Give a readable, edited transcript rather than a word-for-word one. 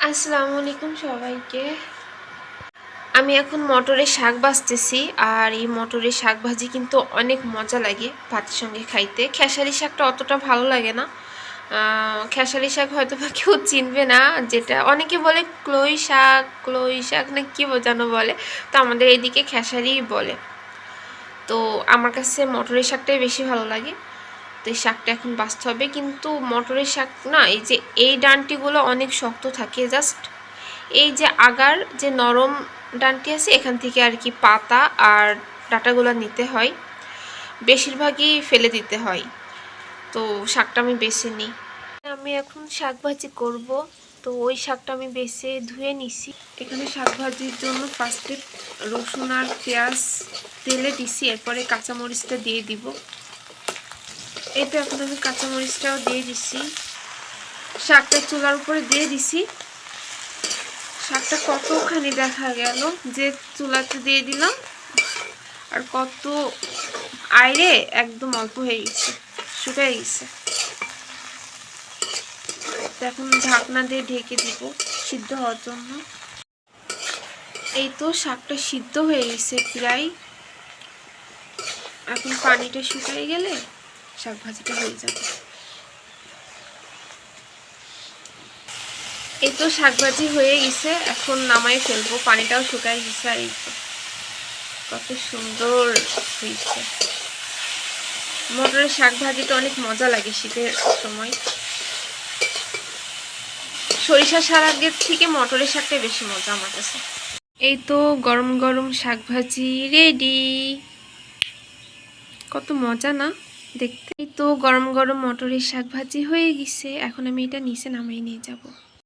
আসসালামু আলাইকুম সবাইকে। আমি এখন মটরের শাক ভাজতেছি। আর এই মটরের শাক ভাজি কিন্তু অনেক মজা লাগে ভাতের সঙ্গে খাইতে। খেসারি শাকটা অতটা ভালো লাগে না। খেসারি শাক হয়তো বা কেউ চিনবে না, যেটা অনেকে বলে ক্লোই শাক না কি যেন বলে, তো আমাদের এদিকে খেসারিই বলে। তো আমার কাছে মটরের শাকটাই বেশি ভালো লাগে। তো এই শাকটা এখন বাছতে হবে, কিন্তু মটরের শাক না, এই যে এই ডাঁটিগুলো অনেক শক্ত থাকে, জাস্ট এই যে আগার যে নরম ডাঁটি আছে এখান থেকে আর কি পাতা আর ডাঁটাগুলো নিতে হয়, বেশিরভাগই ফেলে দিতে হয়। তো শাকটা আমি বেছে নিই। আমি এখন শাক ভাজি করব, তো ওই শাকটা আমি বেছে ধুয়ে নিছি। এখানে শাক ভাজির জন্য ফার্স্টে রসুন আর পেঁয়াজ তেলে দিছি, এরপরে কাঁচামরিচটা দিয়ে দিব। এই তো এখন আমি কাঁচামরিচটাও দিয়ে দিছি, শাকটা চুলার উপরে দিয়ে দিছি। শাকটা কতখানি দেখা গেল যে চুলাতে দিয়ে দিলাম, আর কত আইরে একদম অল্প হয়ে গেছে, শুকিয়ে গেছে। এখন ঢাকনা দিয়ে ঢেকে দিব সিদ্ধ হওয়ার জন্য। এই তো শাকটা সিদ্ধ হয়ে গেছে প্রায়। এখন পানিটা শুকিয়ে গেলে শাক ভাজিটা হয়ে যাবে। এই তো শাক ভাজি হয়ে গেছে, এখন নামাই ফেলবো, পানিটাও শুকিয়ে গেছে। আর এই তো কত সুন্দর হয়েছে। মটরের শাক ভাজিটা অনেক মজা লাগে শীতের সময়। সরিষা শাকের থেকে মটরের শাকটা বেশি মজা আমার কাছে। এই তো গরম গরম শাক ভাজি রেডি। কত মজা না দেখতে। এই তো গরম গরম মটরের শাক ভাজি হয়ে গেছে, এখন আমি এটা নিচে নামিয়ে নিয়ে যাব।